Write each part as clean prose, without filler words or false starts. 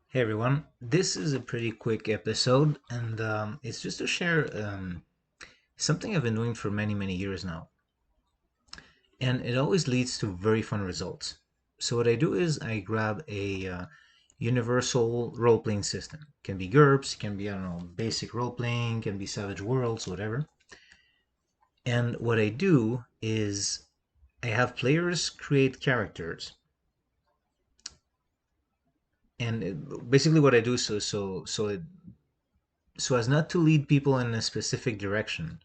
Hey everyone, this is a pretty quick episode, and it's just to share something I've been doing for many, many years now. And it always leads to very fun results. So, what I do is I grab a universal role playing system. Can be GURPS, can be, I don't know, basic role playing, can be Savage Worlds, whatever. And what I do is I have players create characters. And basically, what I do so as not to lead people in a specific direction,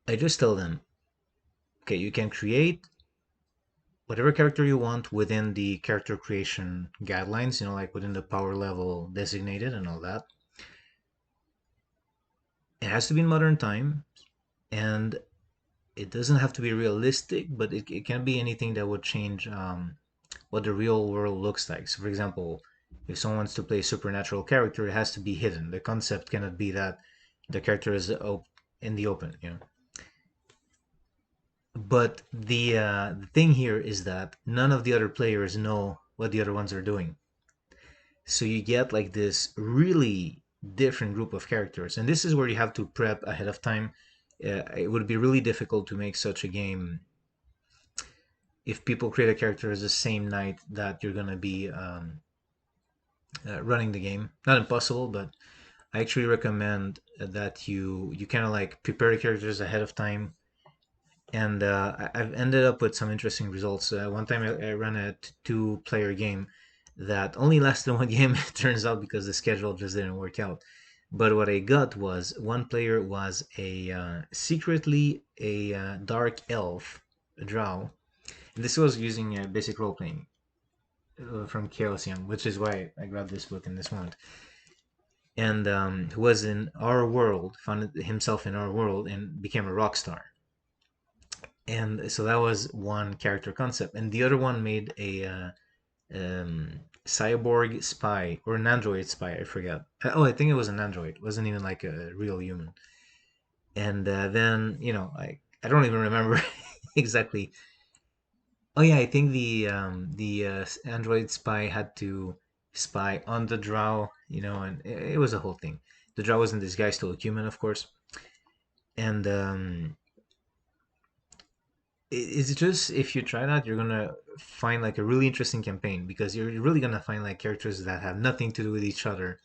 I just tell them, okay, you can create whatever character you want within the character creation guidelines, like within the power level designated and all that. It has to be in modern time, and it doesn't have to be realistic, but it can be anything that would change what the real world looks like. So, for example, if someone wants to play a supernatural character, it has to be hidden. The concept cannot be that the character is in the open. But the thing here is that none of the other players know what the other ones are doing. So you get like this really different group of characters, and this is where you have to prep ahead of time. It would be really difficult to make such a game if people create a character as the same night that you're gonna be running the game. Not impossible, but I actually recommend that you kind of like prepare the characters ahead of time, and I've ended up with some interesting results. One time I ran a two-player game that only lasted one game, it turns out, because the schedule just didn't work out. But what I got was one player was a secretly a dark elf, a drow. And this was using basic role playing from Chaos Young, which is why I grabbed this book in this moment. And who was in our world, found himself in our world, and became a rock star. And so that was one character concept, and the other one made a cyborg spy or an android spy. I forgot. Oh, I think it was an android. It wasn't even like a real human. And then I don't even remember exactly. Oh yeah, I think the android spy had to spy on the drow, and it was a whole thing. The drow was in disguise to look human, of course, and it's just, if you try that, you're gonna find like a really interesting campaign, because you're really gonna find like characters that have nothing to do with each other.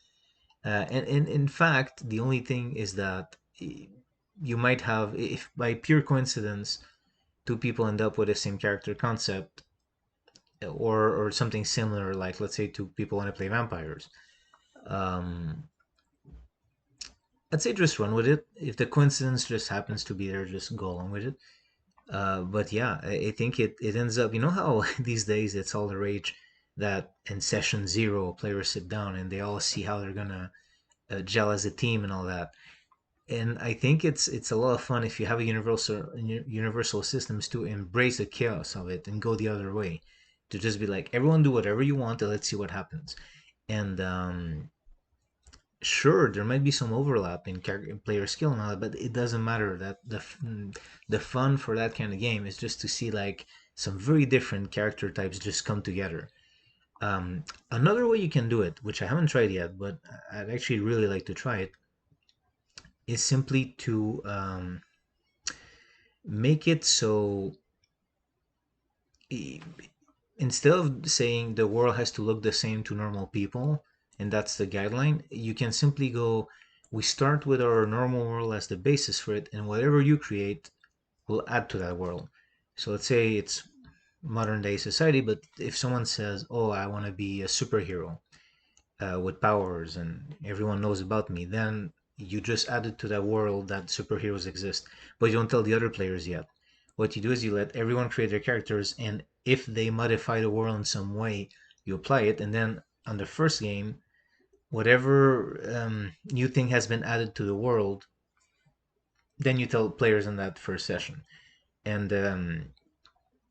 And in fact, the only thing is that you might have, if by pure coincidence two people end up with the same character concept, or something similar, like let's say two people want to play vampires. Um, I'd say just run with it. If the coincidence just happens to be there, just go along with it. But yeah, I think it ends up, how these days it's all the rage that in session zero players sit down and they all see how they're gonna gel as a team and all that. And I think it's a lot of fun if you have a universal systems to embrace the chaos of it and go the other way, to just be like, everyone do whatever you want and let's see what happens. And sure, there might be some overlap in player skill and all that, but it doesn't matter. That the fun for that kind of game is just to see like some very different character types just come together. Another way you can do it, which I haven't tried yet, but I'd actually really like to try it, is simply to make it so, e- instead of saying the world has to look the same to normal people, and that's the guideline, you can simply go, we start with our normal world as the basis for it, and whatever you create will add to that world. So let's say it's modern day society, but if someone says, oh, I want to be a superhero with powers and everyone knows about me, then you just added to that world that superheroes exist, but you don't tell the other players yet. What you do is you let everyone create their characters, and if they modify the world in some way, you apply it, and then on the first game, whatever new thing has been added to the world, then you tell players in that first session, and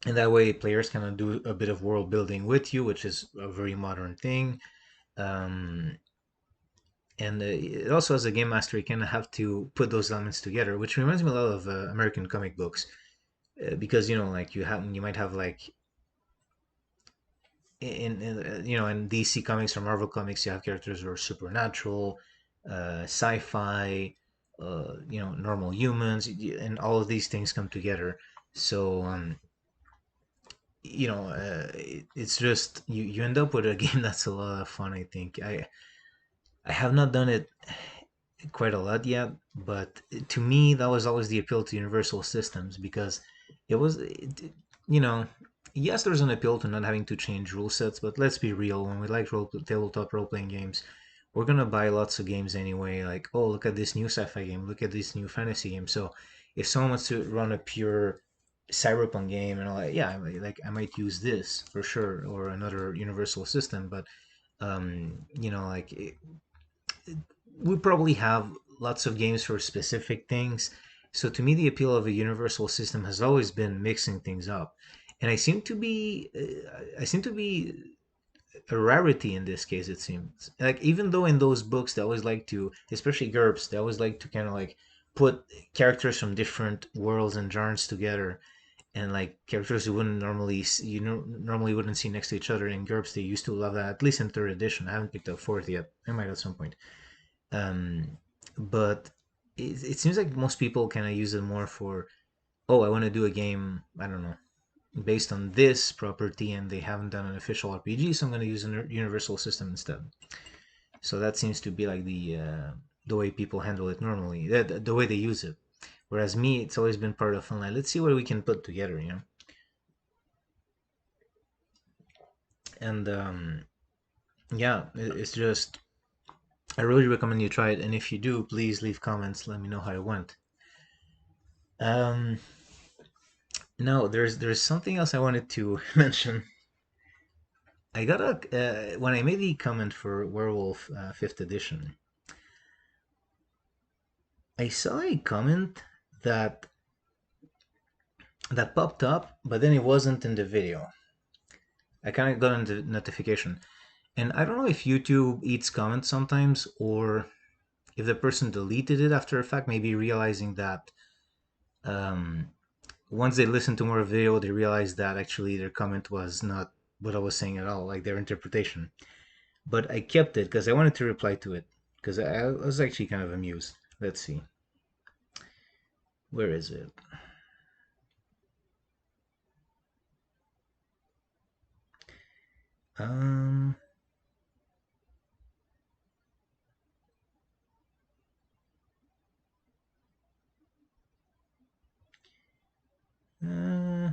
that way players can do a bit of world building with you, which is a very modern thing. Um, and it also, as a game master, you kind of have to put those elements together, which reminds me a lot of American comic books, because like you might have like in DC comics or Marvel comics, you have characters who are supernatural, sci-fi, normal humans, and all of these things come together. So it's just you end up with a game that's a lot of fun. I think I have not done it quite a lot yet, but to me that was always the appeal to universal systems because you know, yes, there's an appeal to not having to change rule sets, but let's be real. When we like tabletop role playing games, we're gonna buy lots of games anyway. Like, oh, look at this new sci-fi game, look at this new fantasy game. So, if someone wants to run a pure cyberpunk game, and all that, yeah, I might use this for sure, or another universal system. But we probably have lots of games for specific things. So to me, the appeal of a universal system has always been mixing things up, and I seem to be a rarity in this case. It seems like even though in those books they always like to, especially GURPS, they always like to kind of like put characters from different worlds and genres together, and like characters you wouldn't normally normally wouldn't see next to each other in GURPS. They used to love that, at least in third edition. I haven't picked up fourth yet. I might at some point. um, but it seems like most people kind of use it more for, oh, I want to do a game, I don't know, based on this property, and they haven't done an official RPG, so I'm going to use a universal system instead. So that seems to be like the way people handle it normally, the way they use it. Whereas me, it's always been part of fun. Like, let's see what we can put together, you know. And yeah, it's just I really recommend you try it. And if you do, please leave comments. Let me know how it went. Um, No, there's something else I wanted to mention. I got a when I made the comment for Werewolf Fifth Edition, I saw a comment that that popped up, but then it wasn't in the video. I kind of got a notification, and I don't know if YouTube eats comments sometimes, or if the person deleted it after a fact, maybe realizing that um, once they listen to more video, they realize that actually their comment was not what I was saying at all, like their interpretation. But I kept it because I wanted to reply to it because I was actually kind of amused. Let's see, where is it? Um, uh,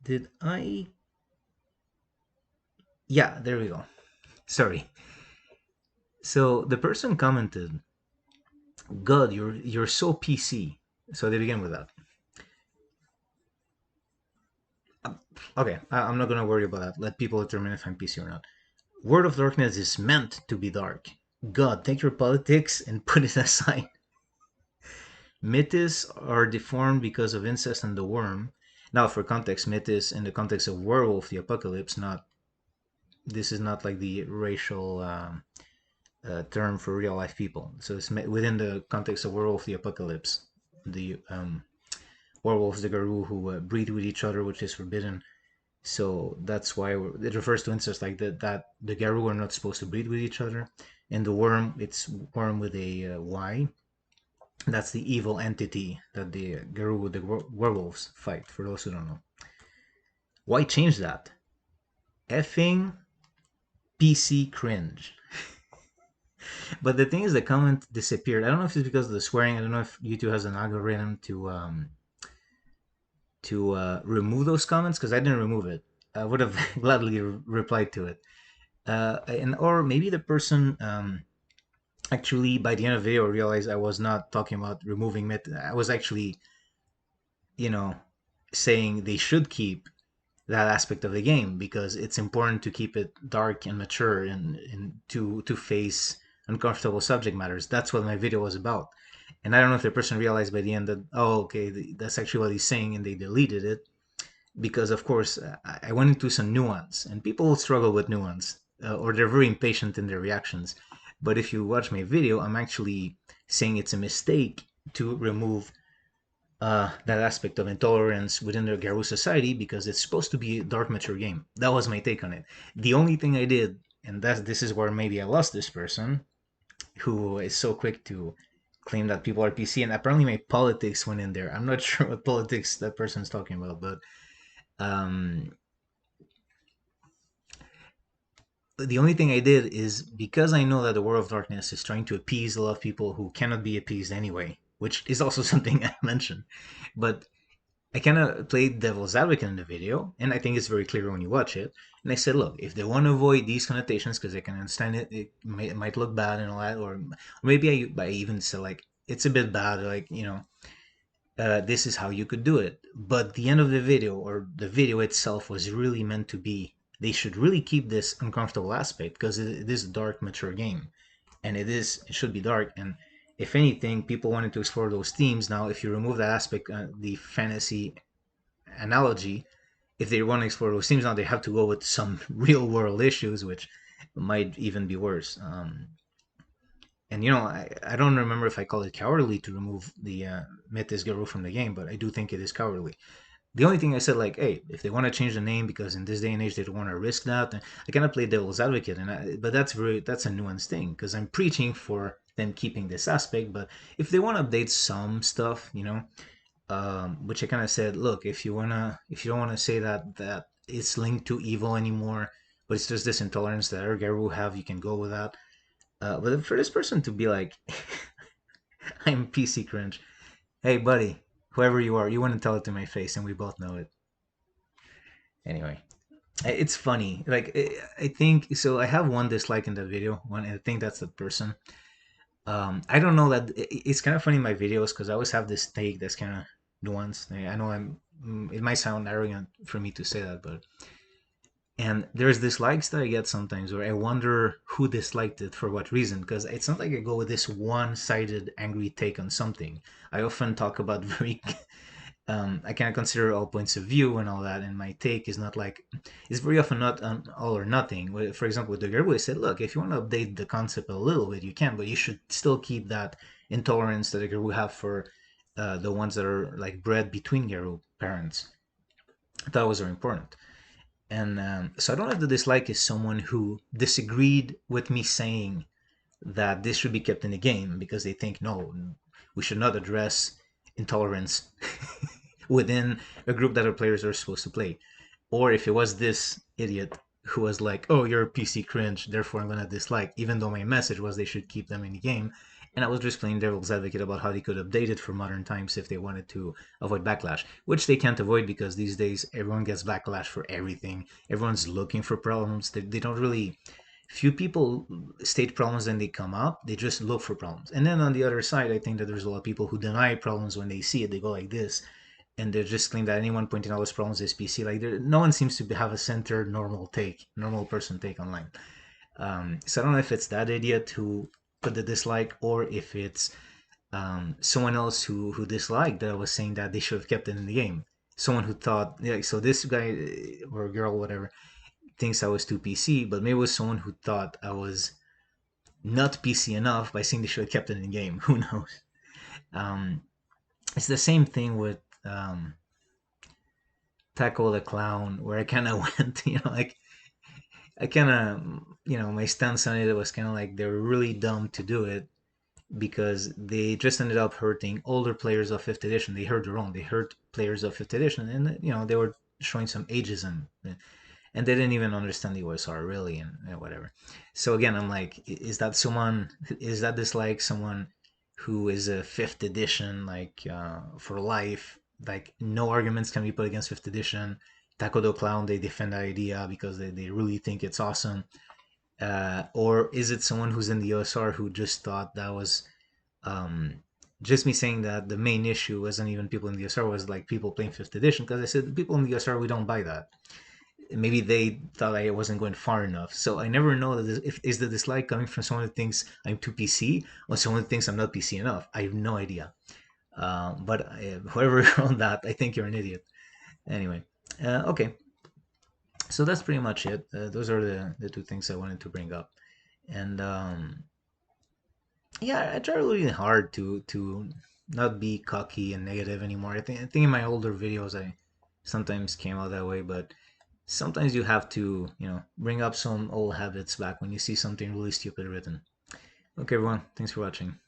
did I? Yeah, there we go. Sorry. So the person commented, "God, you're so PC." So they begin with that. Okay, I'm not gonna worry about that. Let people determine if I'm PC or not. World of Darkness is meant to be dark. God, take your politics and put it aside. Myths are deformed because of incest and the worm. Now, for context, myths in the context of werewolf, the apocalypse, not this is not like the racial term for real life people. So it's within the context of werewolf, the apocalypse. The werewolves, the Garou, who breed with each other, which is forbidden. So that's why it refers to incest, like that the Garou are not supposed to breed with each other, and the worm, it's worm with a Y. That's the evil entity that the Garou, the werewolves, fight. For those who don't know, why change that? Effing PC cringe. But the thing is, the comment disappeared. I don't know if it's because of the swearing. I don't know if YouTube has an algorithm to remove those comments because I didn't remove it. I would have gladly replied to it. And or maybe the person actually by the end of the video realized I was not talking about removing myth. I was actually, you know, saying they should keep that aspect of the game because it's important to keep it dark and mature and to face uncomfortable subject matters. That's what my video was about. And I don't know if the person realized by the end that, oh, okay, that's actually what he's saying, and they deleted it because, of course, I went into some nuance, and people struggle with nuance or they're very impatient in their reactions. But if you watch my video, I'm actually saying it's a mistake to remove that aspect of intolerance within the Garou society because it's supposed to be a dark mature game. That was my take on it. The only thing I did, and this is where maybe I lost this person who is so quick to claim that people are PC, and apparently my politics went in there. I'm not sure what politics that person's talking about, but um, the only thing I did is because I know that the World of Darkness is trying to appease a lot of people who cannot be appeased anyway, which is also something I mentioned. But I kind of played devil's advocate in the video, and I think it's very clear when you watch it. And I said, look, if they want to avoid these connotations, because I can understand it might look bad and all that, or maybe I even said like it's a bit bad, like this is how you could do it. But the end of the video, or the video itself, was really meant to be. They should really keep this uncomfortable aspect because it is a dark, mature game, and it should be dark. And if anything, people wanted to explore those themes. Now, if you remove that aspect, the fantasy analogy, if they want to explore those themes now, they have to go with some real world issues, which might even be worse. And I don't remember if I call it cowardly to remove the Metis Guru from the game, but I do think it is cowardly. The only thing I said, like, hey, if they want to change the name because in this day and age they don't want to risk that, then I kind of play devil's advocate, but that's a nuanced thing because I'm preaching for them keeping this aspect. But if they want to update some stuff, which I kind of said, look, if you don't wanna say that it's linked to evil anymore, but it's just this intolerance that Ergaru have, you can go with that. But for this person to be like, I'm PC cringe. Hey, buddy, whoever you are, you want to tell it to my face, and we both know it. Anyway, it's funny. Like I think so. I have one dislike in that video. One, I think that's the person. I don't know that it's kind of funny in my videos because I always have this take that's kind of nuanced. I know it might sound arrogant for me to say that, but and there's dislikes that I get sometimes where I wonder who disliked it for what reason because it's not like I go with this one-sided angry take on something. I often talk about very I kind of consider all points of view and all that, and my take is not like it's very often not all or nothing. For example, with the Gerbo, I said, look, if you want to update the concept a little bit, you can, but you should still keep that intolerance that the Gerbo have for the ones that are like bred between Geru parents. That was very important. And so I don't have the dislike as someone who disagreed with me saying that this should be kept in the game because they think no, we should not address intolerance within a group that our players are supposed to play. Or if it was this idiot who was like, "Oh, you're a PC cringe, therefore I'm gonna dislike," even though my message was they should keep them in the game, and I was just playing devil's advocate about how they could update it for modern times if they wanted to avoid backlash, which they can't avoid because these days everyone gets backlash for everything. Everyone's looking for problems. They don't really few people state problems and they come up. They just look for problems. And then on the other side, I think that there's a lot of people who deny problems when they see it. They go like this, and they just claim that anyone pointing out those problems is PC. Like no one seems to have a centered normal person take online. So I don't know if it's that idiot who put the dislike or if it's someone else who disliked that I was saying that they should have kept it in the game. Someone who thought, yeah, so this guy or girl, whatever, thinks I was too PC, but maybe it was someone who thought I was not PC enough by saying they should have kept it in the game. Who knows? Um, it's the same thing with Tackle the Clown, where I kind of went, like I kind of, my stance on it was kind of like they were really dumb to do it because they just ended up hurting older players of fifth edition. They hurt their own. They hurt players of fifth edition, and they were showing some ageism and they didn't even understand the OSR really, and whatever. So again, I'm like, is that someone? Is that this like someone who is a fifth edition like for life? Like no arguments can be put against fifth edition. Taco do Clown, they defend that idea because they really think it's awesome. Or is it someone who's in the OSR who just thought that was um, just me saying that the main issue wasn't even people in the OSR, was like people playing fifth edition? Because I said people in the OSR, we don't buy that. Maybe they thought I wasn't going far enough. So I never know that if is the dislike coming from someone who thinks I'm too PC or someone who thinks I'm not PC enough. I have no idea. But whoever wrote that, I think you're an idiot. Anyway, okay. So that's pretty much it. Those are the two things I wanted to bring up. And yeah, I try really hard to not be cocky and negative anymore. I think in my older videos I sometimes came out that way, but sometimes you have to, bring up some old habits back when you see something really stupid written. Okay, everyone, thanks for watching.